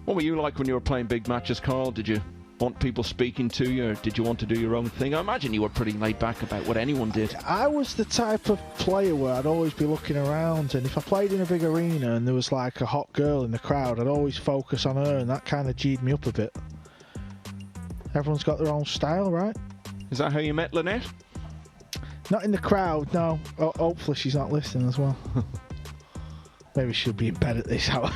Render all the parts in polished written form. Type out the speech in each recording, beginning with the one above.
What were you like when you were playing big matches, Carl? Did you want people speaking to you, or did you want to do your own thing? I imagine you were pretty laid back about what anyone did. I was the type of player where I'd always be looking around, and if I played in a big arena and there was like a hot girl in the crowd, I'd always focus on her, and that kind of G'd me up a bit. Everyone's got their own style, right? Is that how you met Lynette? Not in the crowd, no. Hopefully she's not listening as well. Maybe she'll be in bed at this hour.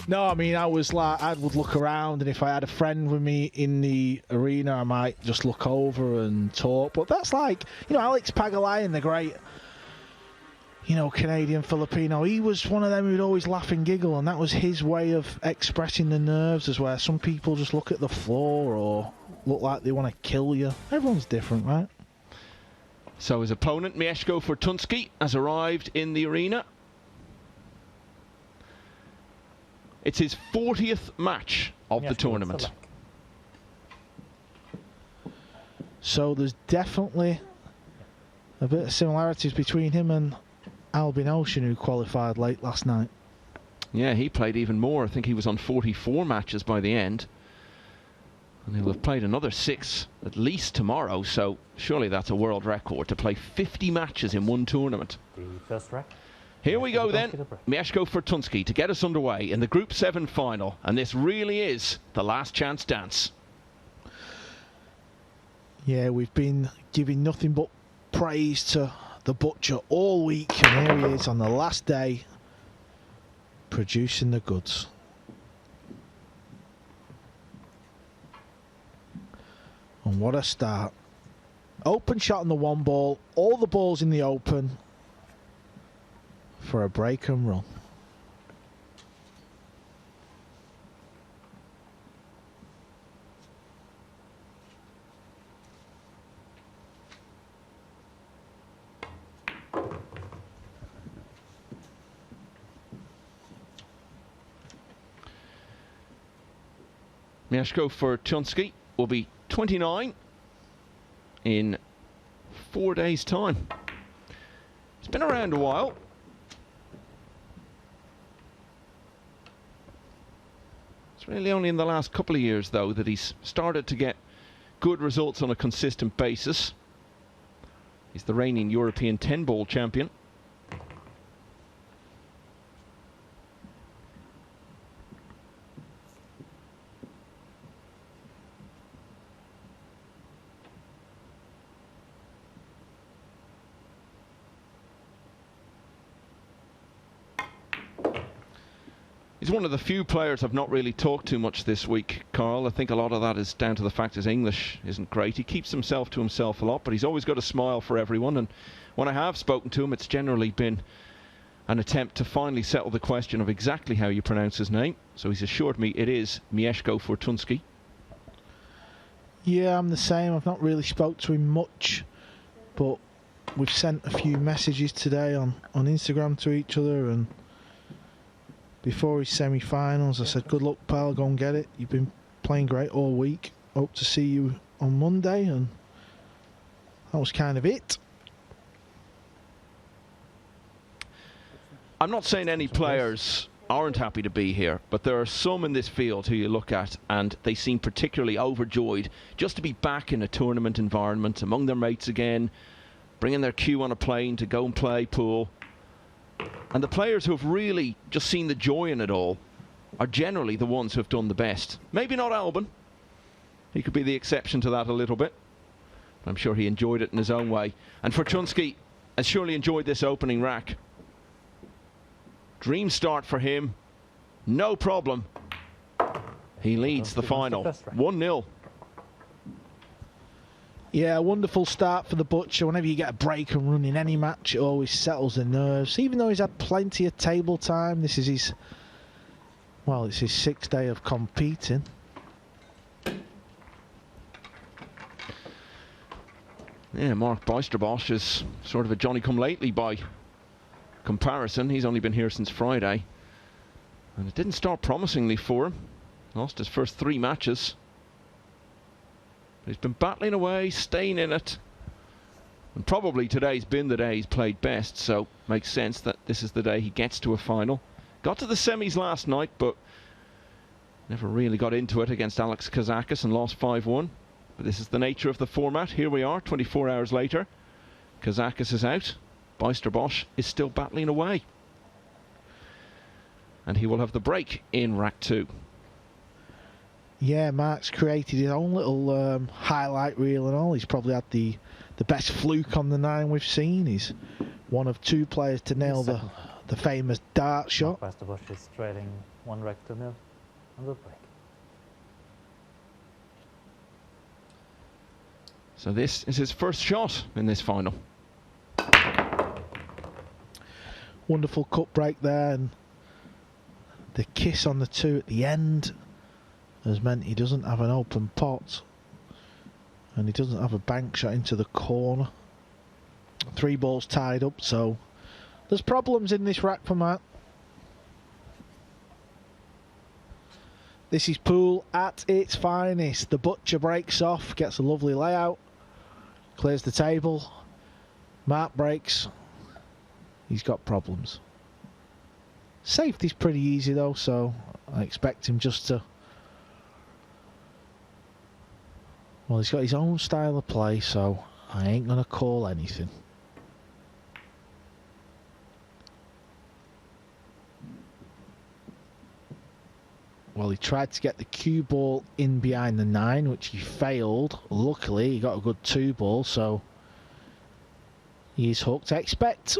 No, I mean, I was like, I would look around, and if I had a friend with me in the arena, I might just look over and talk. But that's like, you know, Alex Pagulayan, the great, you know, Canadian Filipino, he was one of them who'd always laugh and giggle, and that was his way of expressing the nerves, as where some people just look at the floor or look like they want to kill you. Everyone's different, right? So his opponent, Mieszko Fortunski, has arrived in the arena. It's his 40th match of the tournament. So there's definitely a bit of similarities between him and Albin Ocean, who qualified late last night. Yeah, he played even more. I think he was on 44 matches by the end. And he'll have played another 6 at least tomorrow, so surely that's a world record to play 50 matches in one tournament. The first rack. Here we go then, Mieszko Fortunski to get us underway in the Group 7 final, and this really is the last chance dance. Yeah, we've been giving nothing but praise to the Butcher all week, and here he is on the last day, producing the goods. And what a start. Open shot on the one ball, all the balls in the open, for a break and run. Mieszko Fortunski will be 29 in 4 days' time. He's been around a while. It's really only in the last couple of years, though, that he's started to get good results on a consistent basis. He's the reigning European 10-ball champion. He's one of the few players I've not really talked too much this week, Carl. I think a lot of that is down to the fact his English isn't great. He keeps himself to himself a lot, but he's always got a smile for everyone. And when I have spoken to him, it's generally been an attempt to finally settle the question of exactly how you pronounce his name. So he's assured me it is Mieszko Fortunski. Yeah, I'm the same. I've not really spoke to him much, but we've sent a few messages today on Instagram to each other, and before his semi-finals, I said, good luck, pal, go and get it. You've been playing great all week. Hope to see you on Monday, and that was kind of it. I'm not saying any players aren't happy to be here, but there are some in this field who you look at and they seem particularly overjoyed just to be back in a tournament environment, among their mates again, bringing their cue on a plane to go and play pool. And the players who have really just seen the joy in it all are generally the ones who have done the best. Maybe not Albin. He could be the exception to that a little bit. I'm sure he enjoyed it in his own way. And Fortunski has surely enjoyed this opening rack. Dream start for him. No problem. He leads the final. 1-0. Yeah, a wonderful start for the Butcher. Whenever you get a break and run in any match, it always settles the nerves. Even though he's had plenty of table time, this is his, well, it's his 6th day of competing. Yeah, Marc Bijsterbosch is sort of a Johnny-come-lately by comparison. He's only been here since Friday. And it didn't start promisingly for him. Lost his first 3 matches. He's been battling away, staying in it. And probably today's been the day he's played best, so makes sense that this is the day he gets to a final. Got to the semis last night, but never really got into it against Alex Kazakis and lost 5-1. But this is the nature of the format. Here we are, 24 hours later. Kazakis is out. Bijsterbosch is still battling away. And he will have the break in rack 2. Yeah, Marc's created his own little highlight reel and all. He's probably had the best fluke on the 9 we've seen. He's one of 2 players to nail the famous dart shot. Bijsterbosch is trailing 1 rack to 0 on the break. So this is his first shot in this final. Wonderful cut break there, and the kiss on the 2 at the end has meant he doesn't have an open pot, and he doesn't have a bank shot into the corner. 3 balls tied up, so there's problems in this rack for Matt. This is pool at its finest. The butcher breaks off, gets a lovely layout, clears the table. Marc breaks. He's got problems. Safety's pretty easy though, so I expect him just to... Well, he's got his own style of play, so I ain't going to call anything. Well, he tried to get the cue ball in behind the 9, which he failed. Luckily, he got a good 2 ball, so he's hooked. I expect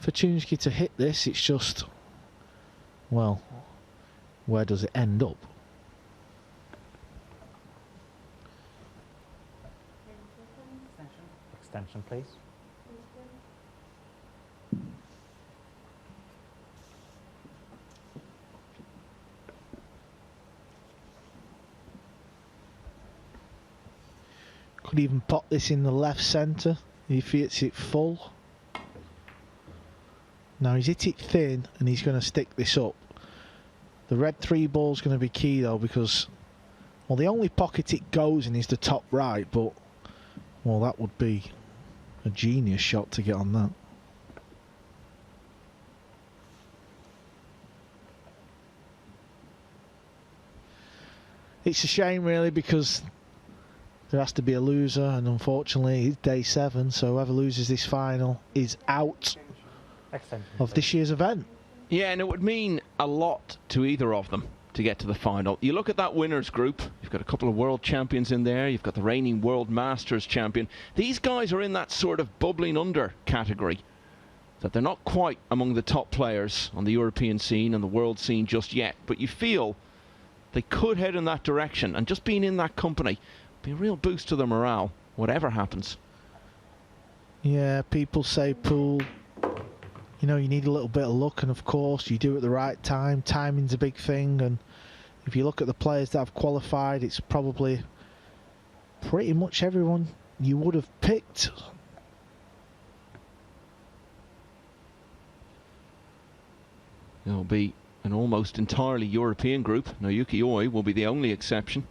Fortunski to hit this. It's just, well, where does it end up? Extension, please. Could even pop this in the left centre if he hits it full. Now he's hit it thin and he's going to stick this up. The red 3 ball's going to be key though, because, well, the only pocket it goes in is the top right, but, well, that would be a genius shot to get on that. It's a shame really, because there has to be a loser, and unfortunately it's day 7, so whoever loses this final is out of this year's event. Yeah, and it would mean a lot to either of them to get to the final. You look at that winners group, you've got a couple of world champions in there, you've got the reigning world masters champion. These guys are in that sort of bubbling under category, that they're not quite among the top players on the European scene and the world scene just yet, but you feel they could head in that direction, and just being in that company would be a real boost to their morale, whatever happens. Yeah, people say pool, you know, you need a little bit of luck, and of course you do it at the right time. Timing's a big thing, and if you look at the players that have qualified, it's probably pretty much everyone you would have picked. It'll be an almost entirely European group. Naoki Oi will be the only exception.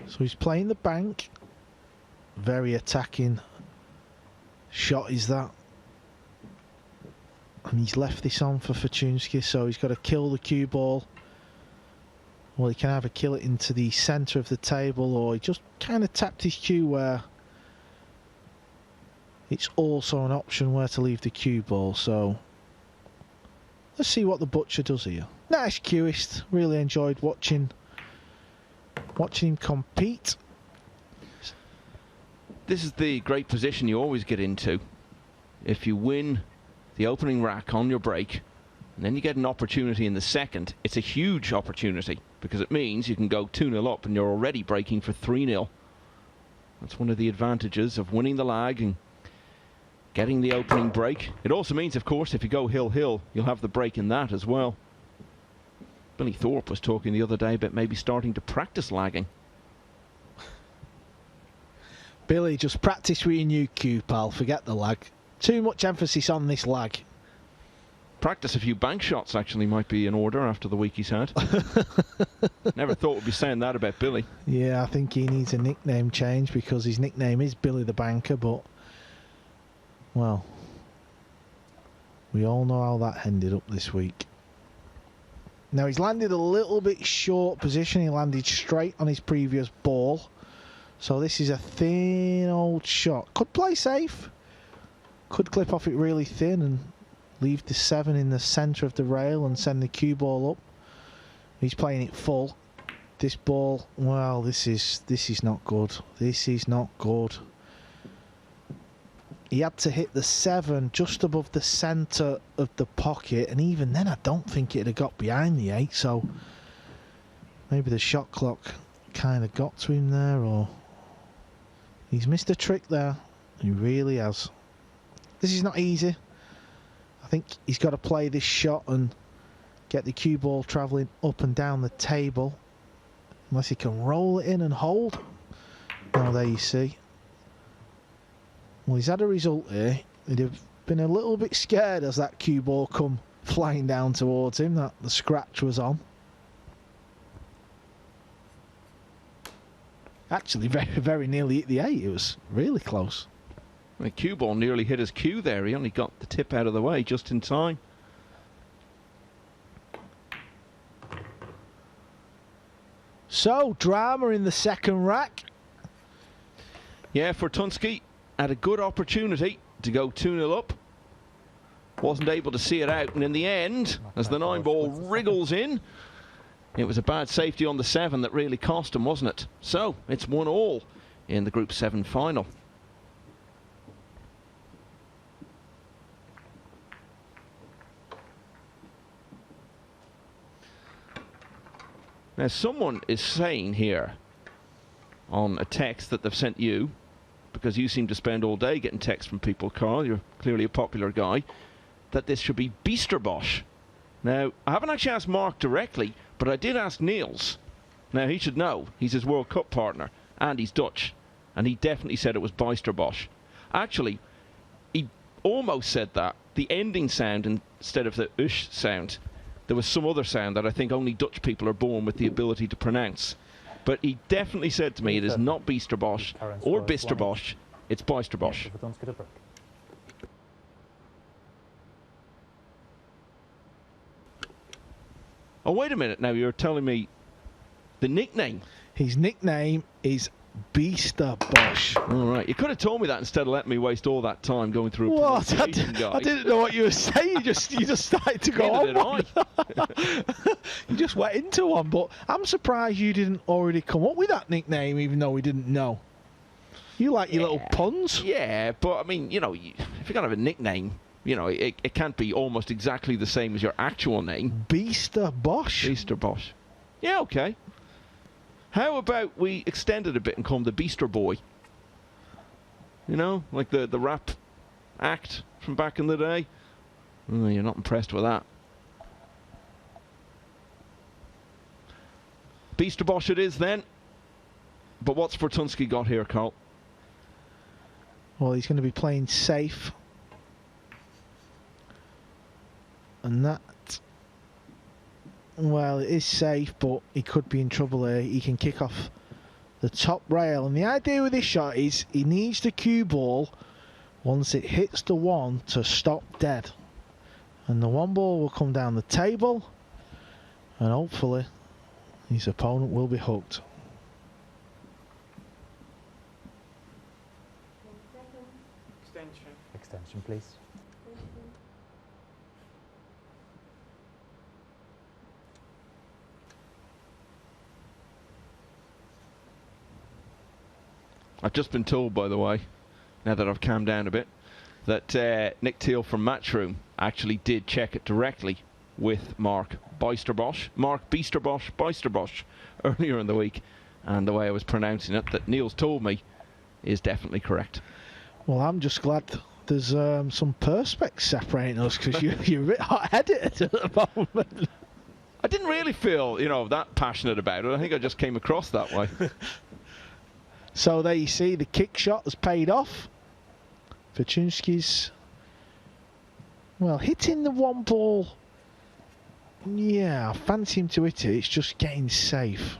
So he's playing the bank. Very attacking shot is that. And he's left this on for Fortunski, so he's got to kill the cue ball. Well, he can either kill it into the centre of the table, or he just kind of tapped his cue where it's also an option where to leave the cue ball. So let's see what the butcher does here. Nice cueist. Really enjoyed watching him compete. This is the great position you always get into. If you win the opening rack on your break, and then you get an opportunity in the second, it's a huge opportunity, because it means you can go 2-0 up and you're already breaking for 3-0. That's one of the advantages of winning the lag and getting the opening break. It also means, of course, if you go hill-hill, you'll have the break in that as well. Billy Thorpe was talking the other day about maybe starting to practice lagging. Billy, just practice with your new cue, pal. Forget the lag. Too much emphasis on this lag. Practice a few bank shots actually might be in order after the week he's had. Never thought we'd be saying that about Billy. Yeah, I think he needs a nickname change, because his nickname is Billy the Banker, but, well, We all know how that ended up this week. Now he's landed a little bit short position. He landed straight on his previous ball. So this is a thin old shot. Could play safe. Could clip off it really thin and leave the 7 in the centre of the rail and send the cue ball up. He's playing it full. This ball, well, this is not good. This is not good. He had to hit the 7 just above the centre of the pocket, and even then I don't think it'd have got behind the 8, so maybe the shot clock kind of got to him there, or he's missed a trick there. He really has. This is not easy. I think he's got to play this shot and get the cue ball travelling up and down the table, unless he can roll it in and hold. Now there you see. Well, he's had a result here. He'd have been a little bit scared as that cue ball come flying down towards him, that the scratch was on. Actually, very, very nearly hit the 8. It was really close. The cue ball nearly hit his cue there. He only got the tip out of the way just in time. So, drama in the second rack. Yeah, Fortunski had a good opportunity to go 2-0 up. Wasn't able to see it out, and in the end, as the 9 ball wriggles in, it was a bad safety on the 7 that really cost him, wasn't it? So, it's 1-1 in the Group 7 final. Now, someone is saying here on a text that they've sent you, because you seem to spend all day getting texts from people, Carl, you're clearly a popular guy, that this should be Bijsterbosch. Now, I haven't actually asked Mark directly, but I did ask Niels. Now, he should know. He's his World Cup partner, and he's Dutch. And he definitely said it was Bijsterbosch. Actually, he almost said that. The ending sound instead of the ush sound, there was some other sound that I think only Dutch people are born with the ability to pronounce. But he definitely said to me it is not Bijsterbosch or Bijsterbosch, it's Bijsterbosch. Oh, wait a minute now, you're telling me the nickname? His nickname is Bijsterbosch. All right, you could have told me that instead of letting me waste all that time going through a pronunciation guide. I didn't know what you were saying. You just started to go on. You just went into one, but I'm surprised you didn't already come up with that nickname, even though we didn't know. You like your little puns. Yeah, but I mean, you know, if you're gonna have a nickname, you know, it can't be almost exactly the same as your actual name. Bijsterbosch. Bijsterbosch. Yeah, okay. How about we extend it a bit and call him the Beaster Boy? You know, like the rap act from back in the day. Oh, you're not impressed with that. Bijsterbosch it is then. But what's Fortunski got here, Carl? Well, he's going to be playing safe. And that... Well, it is safe, but he could be in trouble here. He can kick off the top rail. And the idea with this shot is he needs the cue ball, once it hits the 1, to stop dead. And the 1 ball will come down the table. And hopefully, his opponent will be hooked. Extension, please. I've just been told, by the way, now that I've calmed down a bit, that Nick Teal from Matchroom actually did check it directly with Marc Bijsterbosch, Bijsterbosch, earlier in the week, and the way I was pronouncing it, that Niels told me, is definitely correct. Well, I'm just glad there's some perspex separating us, because you're a bit hot-headed at the moment. I didn't really feel, you know, that passionate about it. I think I just came across that way. So there you see, the kick shot has paid off. Fortunski's, well, hitting the 1 ball. Yeah, I fancy him to hit it. It's just getting safe.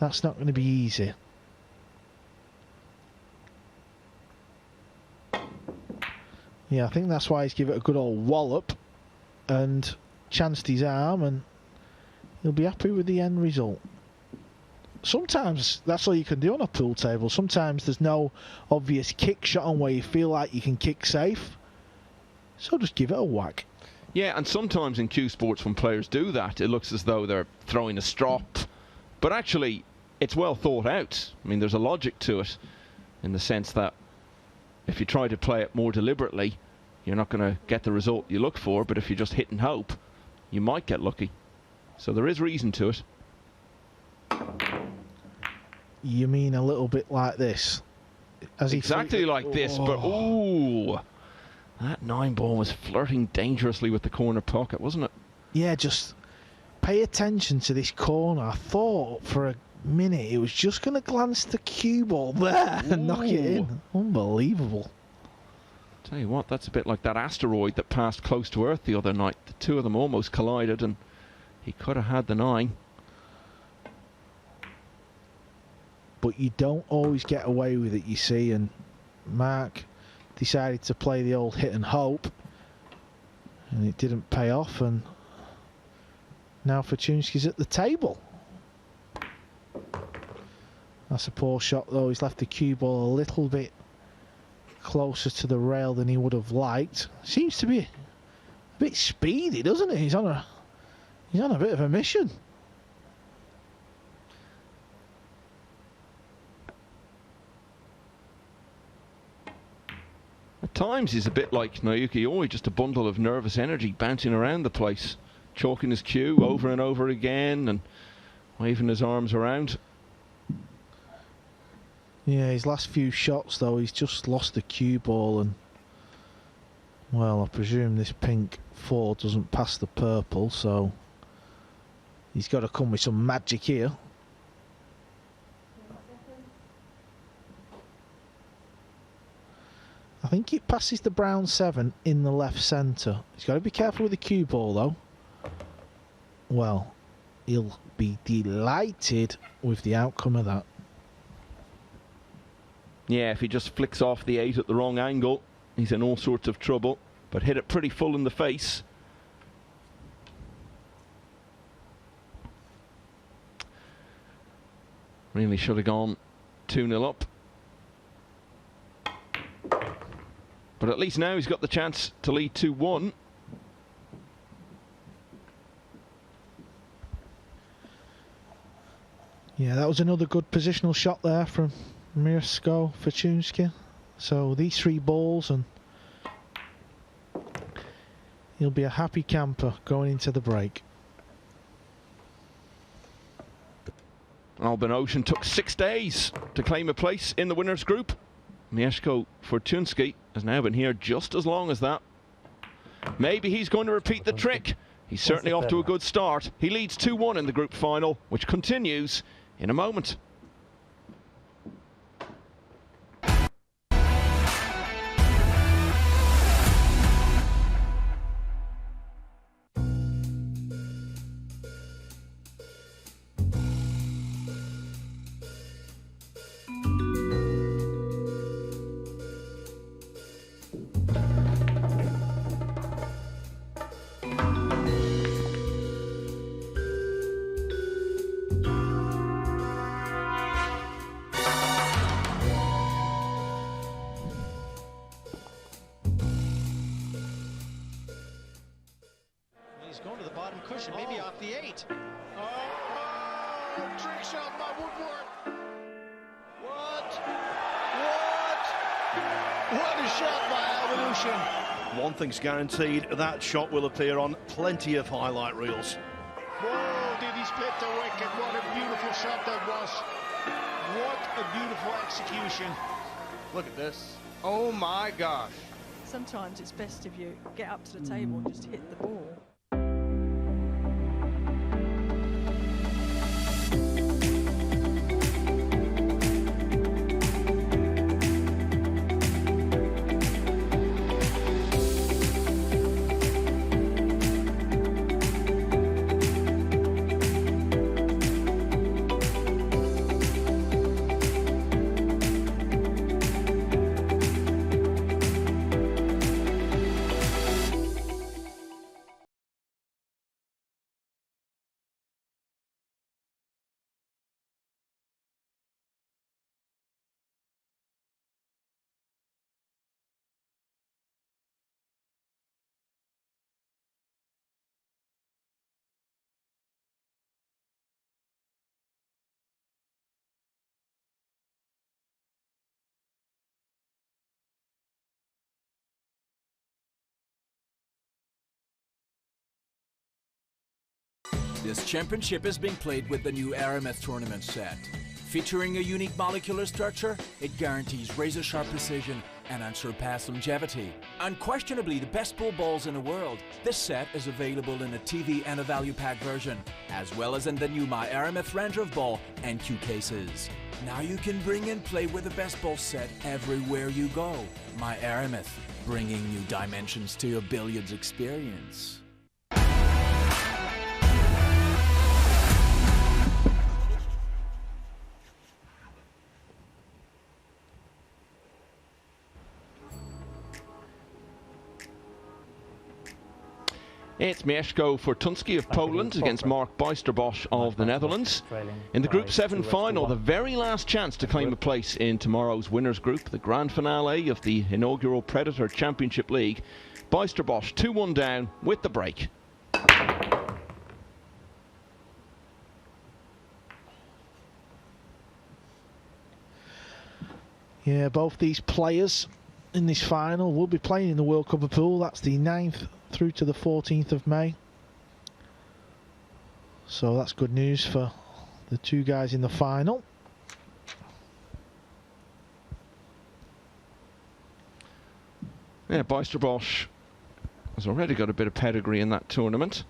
That's not going to be easy. Yeah, I think that's why he's given it a good old wallop and chanced his arm, and he'll be happy with the end result. Sometimes that's all you can do on a pool table. Sometimes there's no obvious kick shot on where you feel like you can kick safe, so just give it a whack. Yeah, and sometimes in cue sports when players do that, it looks as though they're throwing a strop, but actually it's well thought out. I mean, there's a logic to it in the sense that if you try to play it more deliberately, you're not going to get the result you look for, but if you just hit and hope, you might get lucky. So there is reason to it. You mean a little bit like this? Exactly like this, but ooh, that 9 ball was flirting dangerously with the corner pocket, wasn't it? Yeah, just pay attention to this corner. I thought for a minute it was just going to glance the cue ball there and knock it in. Unbelievable. Tell you what, that's a bit like that asteroid that passed close to Earth the other night. The two of them almost collided and he could have had the 9. But you don't always get away with it, you see, and Marc decided to play the old hit and hope, and it didn't pay off, and now Fortunski's at the table. That's a poor shot though. He's left the cue ball a little bit closer to the rail than he would have liked. Seems to be a bit speedy, doesn't it? He's on a bit of a mission. At times he's a bit like Naoki Oi, just a bundle of nervous energy bouncing around the place, chalking his cue over and over again and waving his arms around. Yeah, his last few shots though, he's just lost the cue ball, and well, I presume this pink 4 doesn't pass the purple, so he's got to come with some magic here. I think it passes the brown 7 in the left centre. He's got to be careful with the cue ball though. Well, he'll be delighted with the outcome of that. Yeah, if he just flicks off the 8 at the wrong angle, he's in all sorts of trouble, but hit it pretty full in the face. Really should have gone 2-0 up. But at least now he's got the chance to lead 2-1. Yeah, that was another good positional shot there from Mieszko Fortunski. So these 3 balls and he'll be a happy camper going into the break. Albin Ocean took 6 days to claim a place in the winners group. Mieszko Fortunski has now been here just as long as that. Maybe he's going to repeat the trick. He's certainly off to a good start. He leads 2-1 in the group final, which continues in a moment. Going to the bottom cushion, maybe off the 8. Oh, trick shot by Woodward. What a shot by Albin Ocean. One thing's guaranteed, that shot will appear on plenty of highlight reels. Whoa, did he split the wicket? What a beautiful shot that was. What a beautiful execution. Look at this. Oh my gosh. Sometimes it's best if you get up to the table and just hit the ball. This championship is being played with the new Aramith tournament set. Featuring a unique molecular structure, it guarantees razor-sharp precision and unsurpassed longevity. Unquestionably the best pool balls in the world, this set is available in a TV and a value pack version, as well as in the new My Aramith Ranger of Ball and cue cases. Now you can bring and play with the best ball set everywhere you go. My Aramith, bringing new dimensions to your billiards experience. It's Mieszko Fortunski of Poland against Marc Bijsterbosch of the Netherlands. In the Group 7 final, the very last chance to claim a place in tomorrow's winners group, the grand finale of the inaugural Predator Championship League. Bijsterbosch 2-1 down with the break. Yeah, both these players in this final will be playing in the World Cup of Pool. That's the 9th through to the 14th of May. So that's good news for the two guys in the final. Yeah, Bijsterbosch has already got a bit of pedigree in that tournament.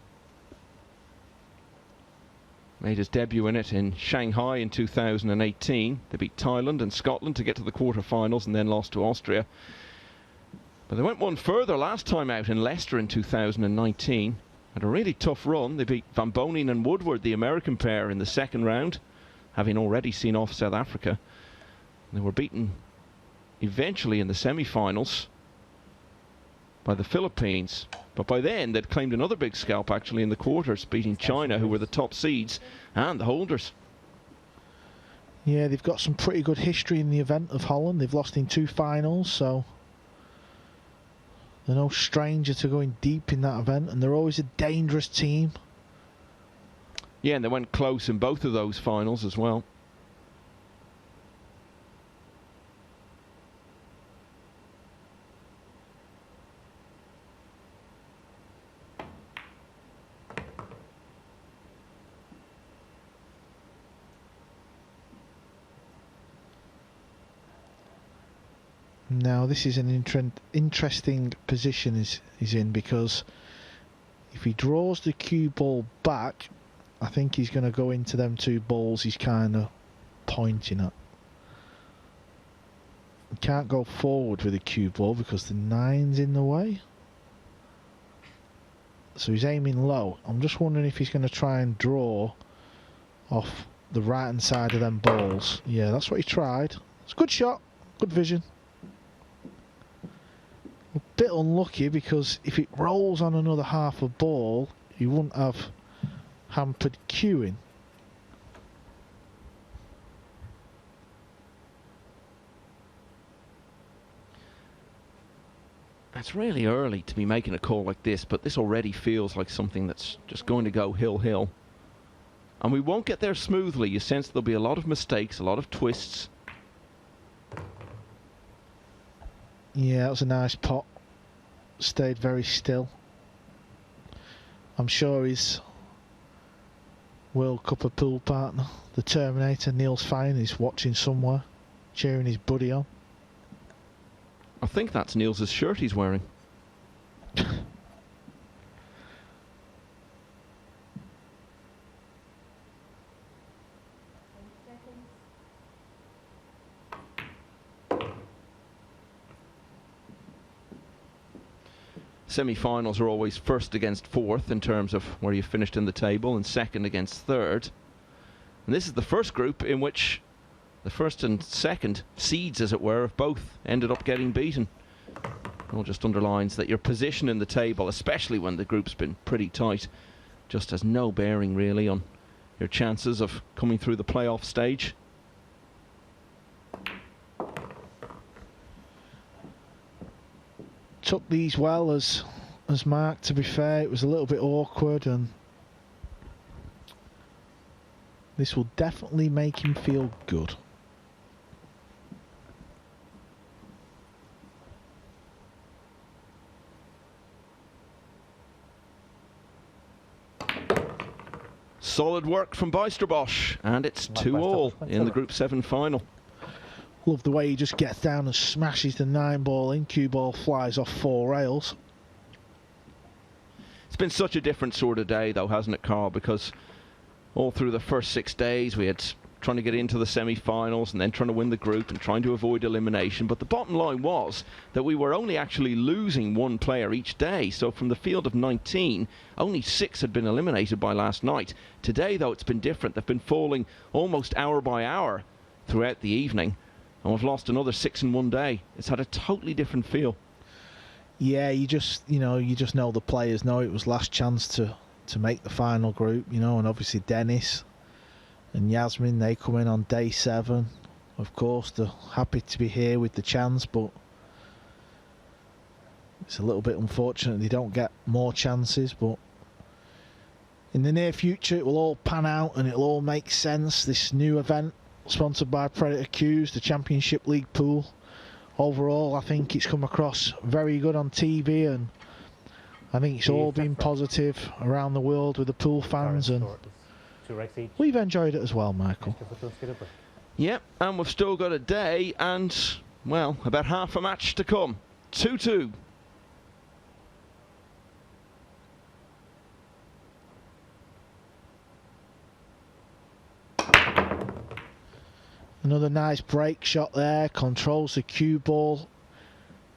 Made his debut in it in Shanghai in 2018. They beat Thailand and Scotland to get to the quarterfinals and then lost to Austria. But they went one further last time out in Leicester in 2019. Had a really tough run. They beat Van Bonen and Woodward, the American pair, in the second round, having already seen off South Africa. They were beaten eventually in the semi-finals by the Philippines. But by then they'd claimed another big scalp actually in the quarters, beating China, who were the top seeds and the holders. Yeah, they've got some pretty good history in the event of Holland. They've lost in 2 finals, so they're no stranger to going deep in that event, and they're always a dangerous team. Yeah, and they went close in both of those finals as well. Now this is an interesting position he's in, because if he draws the cue ball back, I think he's going to go into them 2 balls he's kind of pointing at. He can't go forward with the cue ball because the 9's in the way. So he's aiming low. I'm just wondering if he's going to try and draw off the right hand side of them balls. Yeah, that's what he tried. It's a good shot, good vision. A bit unlucky because if it rolls on another half a ball, he wouldn't have hampered cueing. It's really early to be making a call like this, but this already feels like something that's just going to go hill-hill. And we won't get there smoothly. You sense there'll be a lot of mistakes, a lot of twists. Yeah, that was a nice pot. Stayed very still. I'm sure his World Cup of Pool partner, the Terminator, Niels Fine, is watching somewhere, cheering his buddy on. I think that's Niels' shirt he's wearing. Semi-finals are always first against fourth in terms of where you finished in the table, and second against third. And this is the first group in which the first and second seeds, as it were, have both ended up getting beaten. It all just underlines that your position in the table, especially when the group's been pretty tight, just has no bearing really on your chances of coming through the playoff stage. Took these well as Marc, to be fair. It was a little bit awkward, and this will definitely make him feel good. Solid work from Bijsterbosch, and it's Marc 2-all Bijsterbosch in the Group 7 final. Love the way he just gets down and smashes the 9-ball in. Cue ball flies off 4 rails. It's been such a different sort of day, though, hasn't it, Carl? Because all through the first 6 days, we had trying to get into the semi-finals and then trying to win the group and trying to avoid elimination. But the bottom line was that we were only actually losing 1 player each day. So from the field of 19, only 6 had been eliminated by last night. Today, though, it's been different. They've been falling almost hour by hour throughout the evening. And we've lost another 6 in 1 day. It's had a totally different feel. Yeah, you just know the players know it was last chance to make the final group, and obviously Dennis and Yasmin, they come in on day 7. Of course, they're happy to be here with the chance, but it's a little bit unfortunate they don't get more chances. But in the near future, it will all pan out and it'll all make sense. This new event, sponsored by Predator Q's, the Championship League pool. Overall, I think it's come across very good on TV, and I think it's all been positive around the world with the pool fans, and we've enjoyed it as well, Michael. Yep, and we've still got a day and, well, about half a match to come. 2-2. Another nice break shot there, controls the cue ball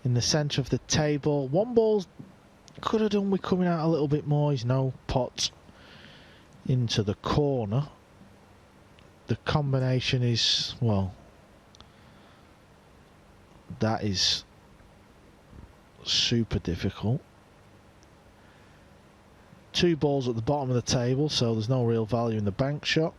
in the centre of the table. 1 ball could have done with coming out a little bit more. He's no pot into the corner. The combination is, well, that is super difficult. 2 balls at the bottom of the table, so there's no real value in the bank shot.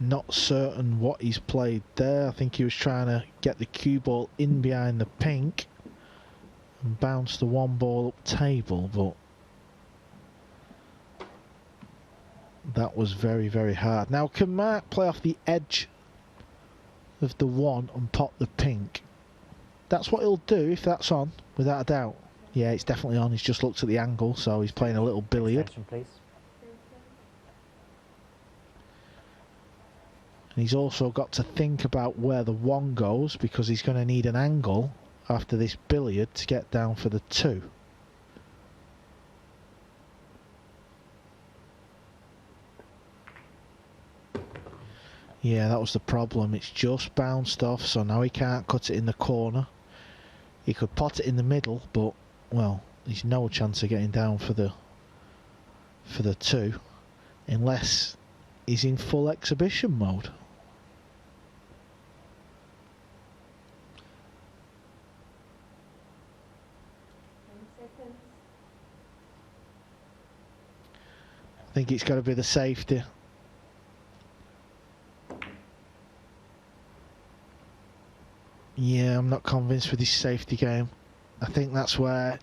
Not certain what he's played there. I think he was trying to get the cue ball in behind the pink and bounce the 1 ball up table, but that was very, very hard. Now, can Mark play off the edge of the 1 and pop the pink? That's what he'll do if that's on, without a doubt. Yeah, it's definitely on. He's just looked at the angle, so he's playing a little billiard. And he's also got to think about where the 1 goes, because he's going to need an angle after this billiard to get down for the 2. Yeah, that was the problem. It's just bounced off, so now he can't cut it in the corner. He could pot it in the middle, but, well, there's no chance of getting down for the 2 unless he's in full exhibition mode. I think it's got to be the safety. Yeah, I'm not convinced with his safety game. I think that's where,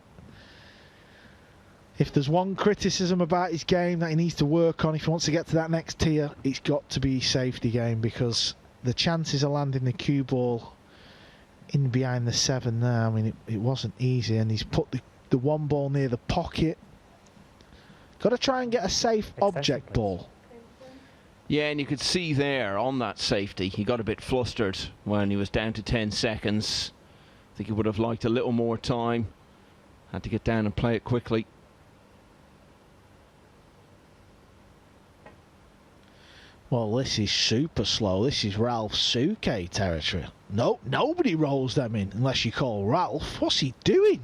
if there's one criticism about his game that he needs to work on if he wants to get to that next tier, it's got to be safety game, because the chances of landing the cue ball in behind the 7 there, I mean, it wasn't easy, and he's put the 1 ball near the pocket. Got to try and get a safe object ball. Yeah, and you could see there on that safety, he got a bit flustered when he was down to 10 seconds. I think he would have liked a little more time. Had to get down and play it quickly. Well, this is super slow. This is Ralph Suke territory. Nope, nobody rolls them in unless you call Ralph. What's he doing?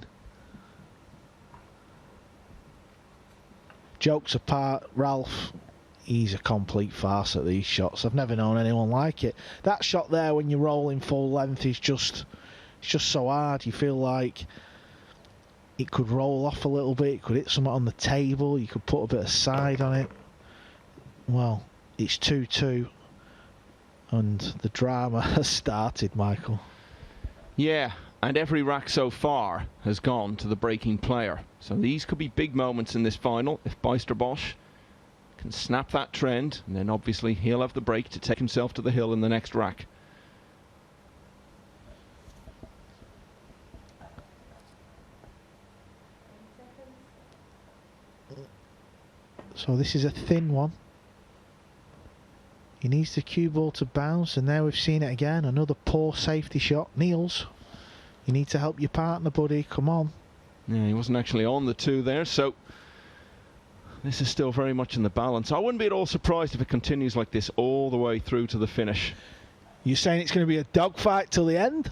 Jokes apart, Ralph, he's a complete farce at these shots. I've never known anyone like it. That shot there when you roll in full length is just so hard. You feel like it could roll off a little bit, it could hit something on the table, you could put a bit of side on it. Well, it's 2-2 and the drama has started, Michael. Yeah, And every rack so far has gone to the breaking player. So these could be big moments in this final if Bijsterbosch can snap that trend, and then obviously he'll have the break to take himself to the hill in the next rack. So this is a thin one. He needs the cue ball to bounce, and now we've seen it again. Another poor safety shot. Niels, you need to help your partner, buddy. Come on. Yeah, he wasn't actually on the two there, so this is still very much in the balance. I wouldn't be at all surprised if it continues like this all the way through to the finish. You're saying it's going to be a dogfight till the end?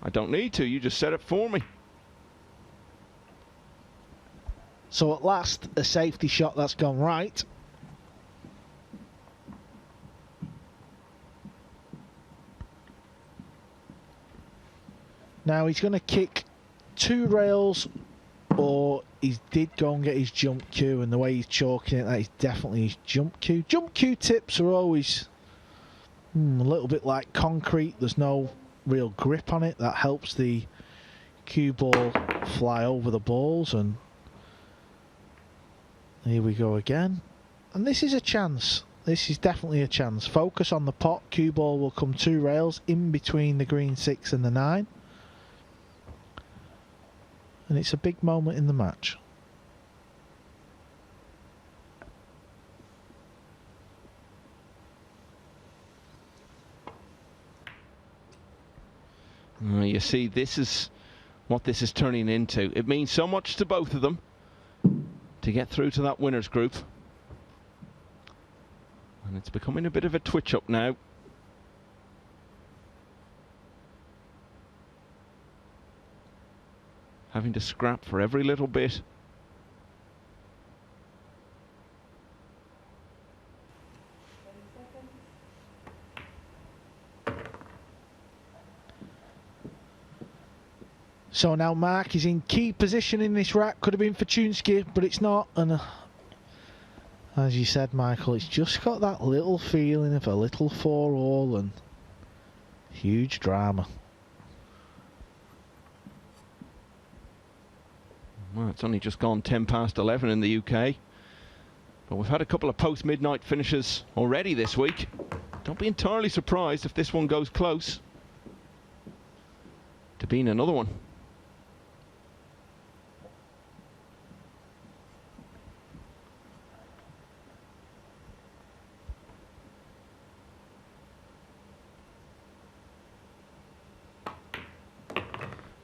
I don't need to, you just said it for me. So at last, a safety shot that's gone right. Now he's going to kick 2 rails, or he did go and get his jump cue, and the way he's chalking it, that is definitely his jump cue. Jump cue tips are always a little bit like concrete. There's no real grip on it. That helps the cue ball fly over the balls, and here we go again. And this is a chance. This is definitely a chance. Focus on the pot. Cue ball will come 2 rails in between the green 6 and the 9. And it's a big moment in the match. You see, this is what this is turning into. It means so much to both of them to get through to that winners group. And it's becoming a bit of a twitch up now. Having to scrap for every little bit. So now Marc is in key position in this rack. Could have been Fortunski, but it's not. And as you said, Michael, it's just got that little feeling of a little 4-all and huge drama. Well, it's only just gone 10 past 11 in the UK. But we've had a couple of post-midnight finishes already this week. Don't be entirely surprised if this one goes close to being another one.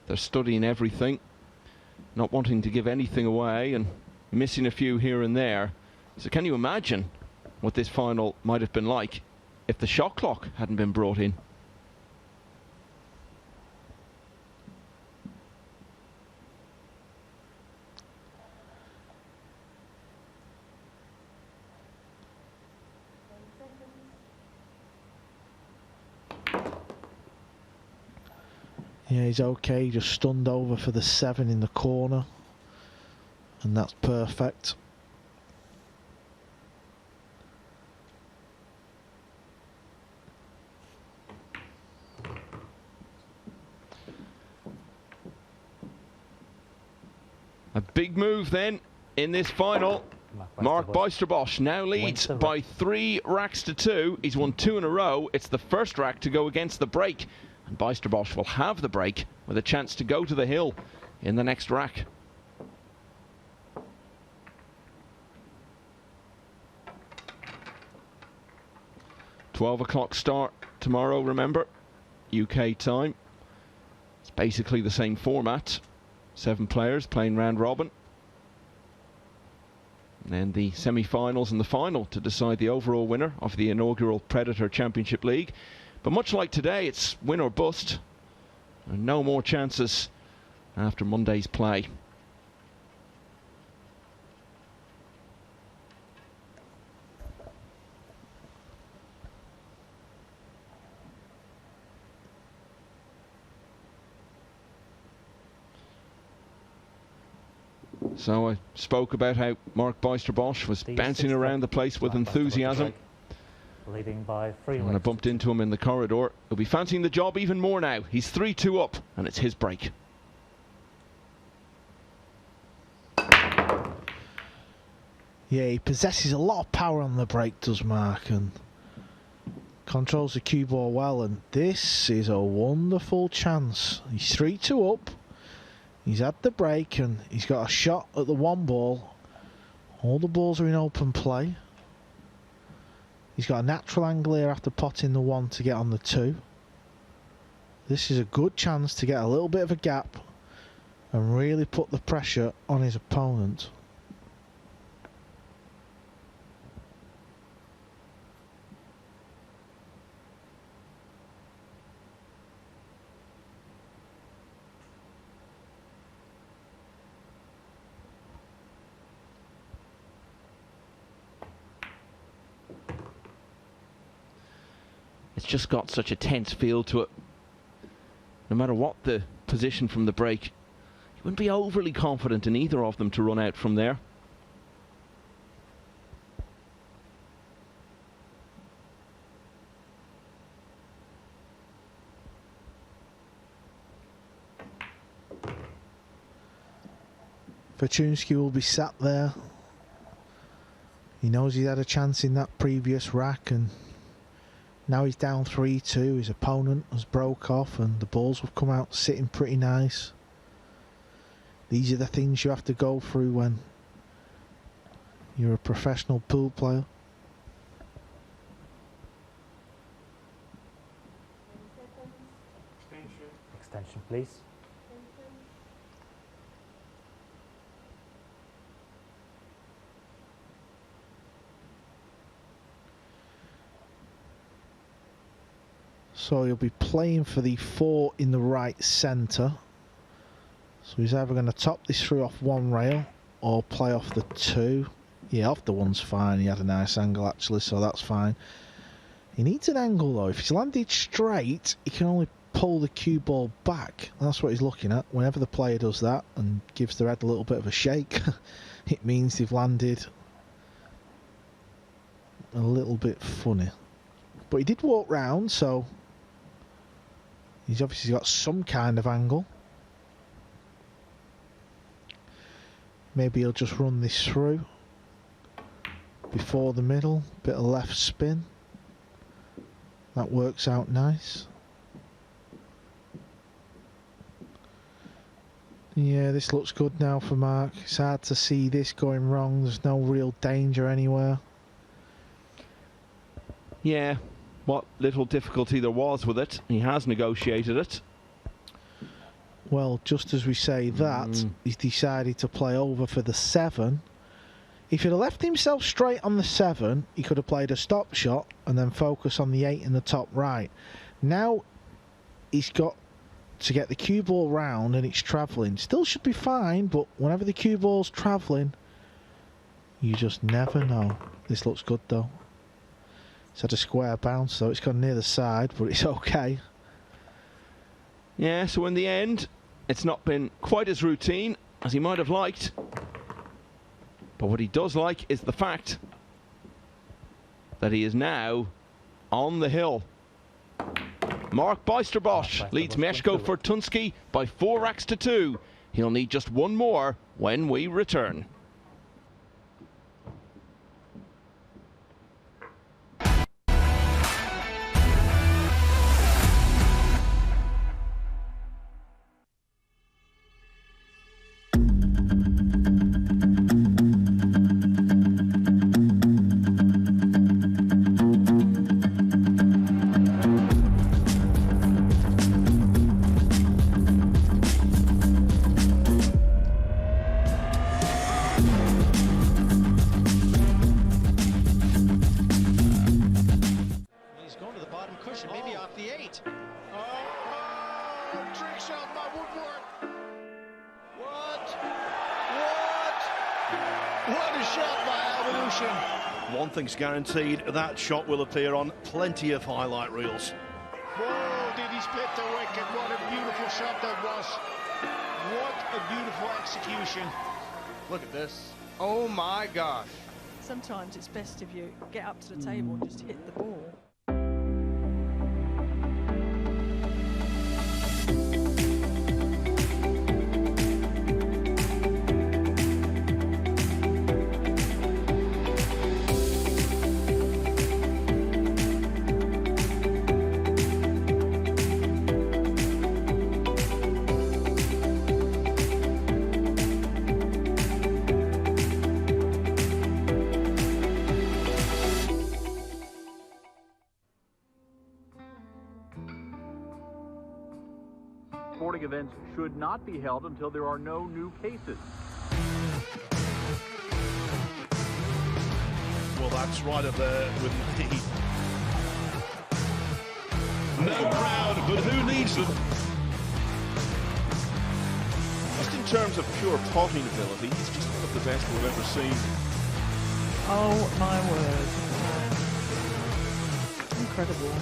They're studying everything, not wanting to give anything away and missing a few here and there. So can you imagine what this final might have been like if the shot clock hadn't been brought in? Yeah, he's okay, just stunned over for the 7 in the corner, and that's perfect. A big move then in this final. Marc Bijsterbosch now leads by 3 racks to 2. He's won 2 in a row. It's the first rack to go against the break. And Bijsterbosch will have the break with a chance to go to the hill in the next rack. £12 start tomorrow, remember, UK time. It's basically the same format. 7 players playing round robin. And then the semi-finals and the final to decide the overall winner of the inaugural Predator Championship League. But much like today, it's win or bust. And no more chances after Monday's play. So I spoke about how Marc Bijsterbosch was bouncing around the place with enthusiasm. leading by 3 When I bumped into him in the corridor, he'll be fancying the job even more now. He's 3-2 up, and it's his break. Yeah, he possesses a lot of power on the break, does Mark, and controls the cue ball well, and this is a wonderful chance. He's 3-2 up, he's had the break, and he's got a shot at the 1 ball. All the balls are in open play. He's got a natural angle here after potting the 1 to get on the 2. This is a good chance to get a little bit of a gap and really put the pressure on his opponent. It's just got such a tense feel to it. No matter what the position from the break, you wouldn't be overly confident in either of them to run out from there. Fortunski will be sat there. He knows he had a chance in that previous rack, and now he's down 3-2. His opponent has broke off and the balls have come out sitting pretty nice. These are the things you have to go through when you're a professional pool player. Extension, please. So he'll be playing for the 4 in the right centre. So he's either going to top this through off 1 rail or play off the 2. Yeah, off the 1's fine. He had a nice angle actually, so that's fine. He needs an angle though. If he's landed straight, he can only pull the cue ball back. That's what he's looking at. Whenever the player does that and gives the head a little bit of a shake, it means they've landed a little bit funny. But he did walk round, so he's obviously got some kind of angle. Maybe he'll just run this through before the middle, bit of left spin. That works out nice. Yeah, this looks good now for Mark. It's hard to see this going wrong. There's no real danger anywhere. Yeah, what little difficulty there was with it, he has negotiated it. Well, just as we say that, he's decided to play over for the 7. If he'd have left himself straight on the 7, he could have played a stop shot and then focus on the 8 in the top right. Now he's got to get the cue ball round and it's travelling. Still should be fine, but whenever the cue ball's travelling, you just never know. This looks good though. It's had a square bounce, so it's gone near the side, but it's okay. Yeah, so in the end, it's not been quite as routine as he might have liked. But what he does like is the fact that he is now on the hill. Marc Bijsterbosch leads Mieszko Fortunski by 4 racks to 2. He'll need just 1 more when we return. One thing's guaranteed, that shot will appear on plenty of highlight reels. Whoa, did he split the wicket? What a beautiful shot that was. What a beautiful execution. Look at this. Oh my gosh. Sometimes it's best if you get up to the table and just hit the ball. Sporting events should not be held until there are no new cases. Well, that's right up there with me. No crowd, but who needs them? Just in terms of pure potting ability, he's just one of the best we've ever seen. Oh my word. Incredible.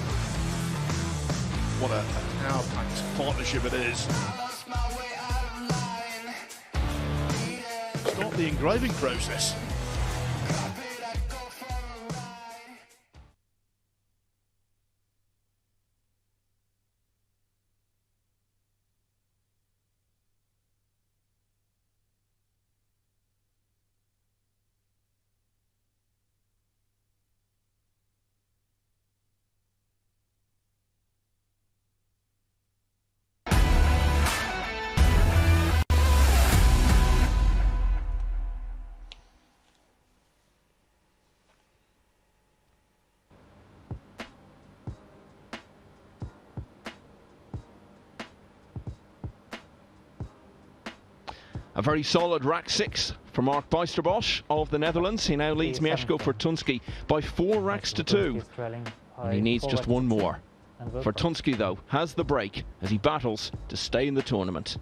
What a power-packed partnership it is. Start the engraving process. A very solid rack 6 for Marc Bijsterbosch of the Netherlands. He now leads Mieszko Fortunski by 4 racks to 2. And he needs just one more. Fortunski, though, has the break as he battles to stay in the tournament.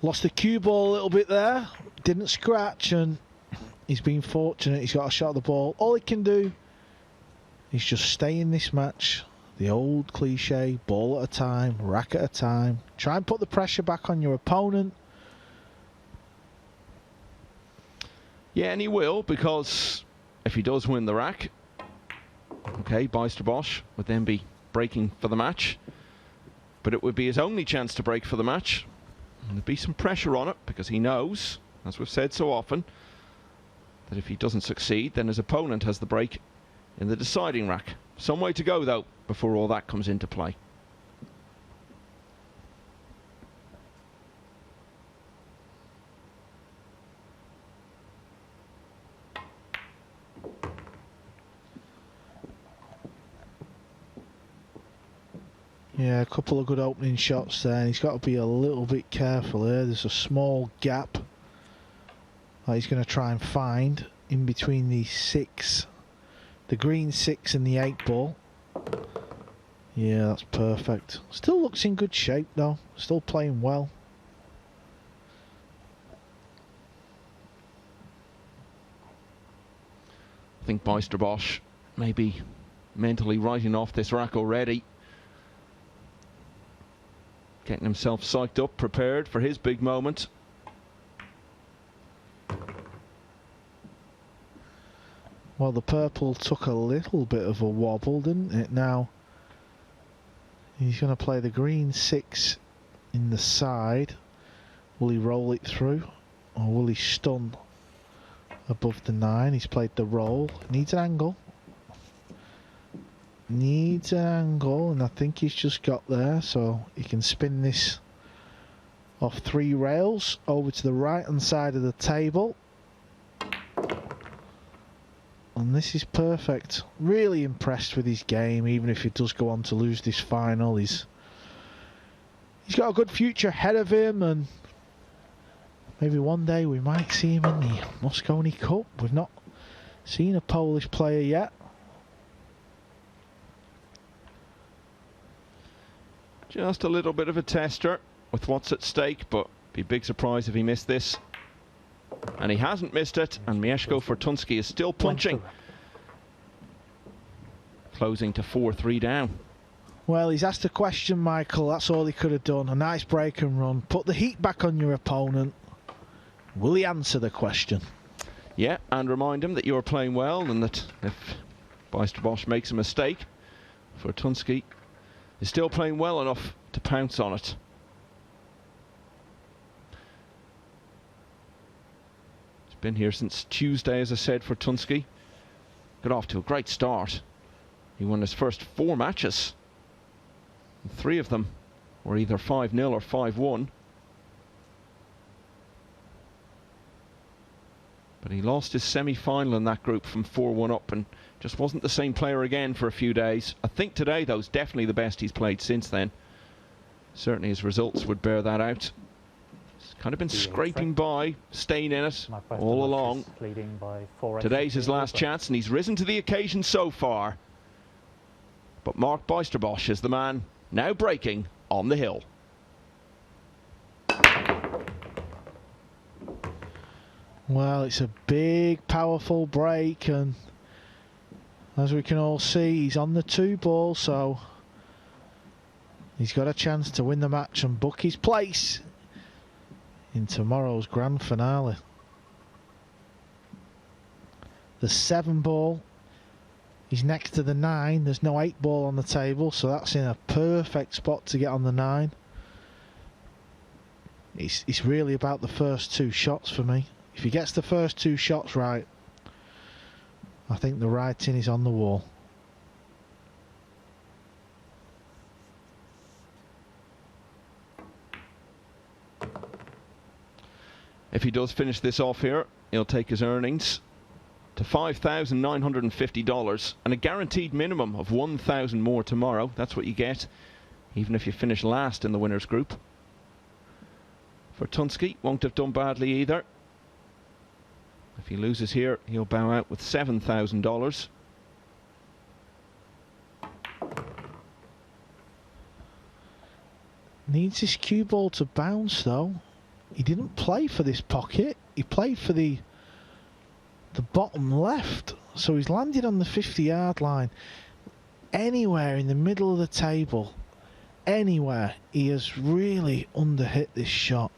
Lost the cue ball a little bit there. Didn't scratch, and he's been fortunate. He's got a shot at the ball. All he can do is just stay in this match. The old cliche, ball at a time, rack at a time. Try and put the pressure back on your opponent. Yeah, and he will, because if he does win the rack, okay, Bijsterbosch would then be breaking for the match. But it would be his only chance to break for the match. And there'd be some pressure on it, because he knows, as we've said so often, that if he doesn't succeed, then his opponent has the break in the deciding rack. Some way to go, though, before all that comes into play. Yeah, a couple of good opening shots there, and he's got to be a little bit careful here. There's a small gap that he's going to try and find in between the 6. The green 6 and the 8 ball. Yeah, that's perfect. Still looks in good shape though. Still playing well. I think Bijsterbosch may be mentally writing off this rack already. Getting himself psyched up, prepared for his big moment. Well, the purple took a little bit of a wobble, didn't it? Now, he's going to play the green 6 in the side. Will he roll it through? Or will he stun above the 9? He's played the roll. Needs an angle. Needs an angle, and I think he's just got there, so he can spin this off 3 rails over to the right hand side of the table. And this is perfect. Really impressed with his game, even if he does go on to lose this final. He's got a good future ahead of him, and maybe one day we might see him in the Mosconi Cup. We've not seen a Polish player yet. Just a little bit of a tester with what's at stake, but be a big surprise if he missed this. And he hasn't missed it, and Mieszko Fortunski is still punching. Closing to 4-3 down. Well, he's asked a question, Michael. That's all he could have done. A nice break and run. Put the heat back on your opponent. Will he answer the question? Yeah, and remind him that you're playing well and that if Bijsterbosch makes a mistake, Fortunski is still playing well enough to pounce on it. He's been here since Tuesday, as I said, Fortunski. Got off to a great start. He won his first 4 matches. And 3 of them were either 5-0 or 5-1. But he lost his semi-final in that group from 4-1 up and just wasn't the same player again for a few days. I think today, though, is definitely the best he's played since then. Certainly his results would bear that out. He's kind of been scraping by, staying in it all along. Today's his last chance and he's risen to the occasion so far. But Marc Bijsterbosch is the man now breaking on the hill. Well, it's a big, powerful break, and as we can all see, he's on the 2 ball, so he's got a chance to win the match and book his place in tomorrow's grand finale. The 7 ball, he's next to the 9. There's no 8 ball on the table, so that's in a perfect spot to get on the 9. It's really about the first 2 shots for me. If he gets the first 2 shots right, I think the writing is on the wall. If he does finish this off here, he'll take his earnings to $5,950 and a guaranteed minimum of 1,000 more tomorrow. That's what you get, even if you finish last in the winners group. Fortunski won't have done badly either. If he loses here, he'll bow out with $7,000. Needs his cue ball to bounce, though. He didn't play for this pocket. He played for the bottom left. So he's landed on the 50-yard line. Anywhere in the middle of the table, anywhere, he has really underhit this shot.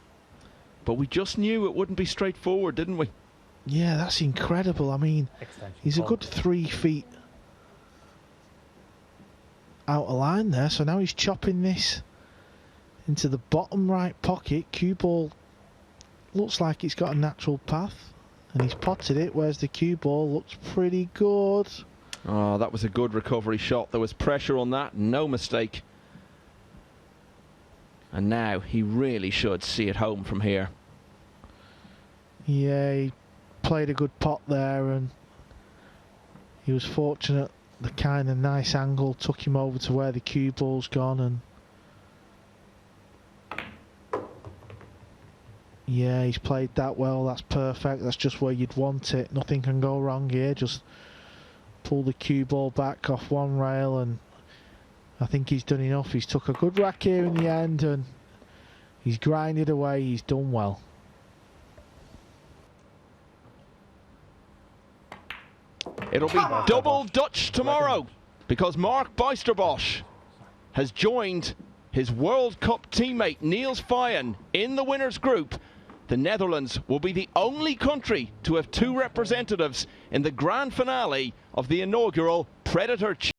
But we just knew it wouldn't be straightforward, didn't we? Yeah, that's incredible. I mean, he's a good 3 feet out of line there. So now he's chopping this into the bottom right pocket. Cue ball looks like it's got a natural path. And he's potted it, whereas the cue ball looks pretty good. Oh, that was a good recovery shot. There was pressure on that, no mistake. And now he really should see it home from here. Yeah, he played a good pot there, and he was fortunate. The kind of nice angle took him over to where the cue ball's gone, and yeah, he's played that well. That's perfect. That's just where you'd want it. Nothing can go wrong here. Just pull the cue ball back off one rail, and I think he's done enough. He's took a good rack here in the end, and he's grinded away. He's done well. It'll be double Dutch tomorrow because Marc Bijsterbosch has joined his World Cup teammate Niels Feijen in the winners group. The Netherlands will be the only country to have 2 representatives in the grand finale of the inaugural Predator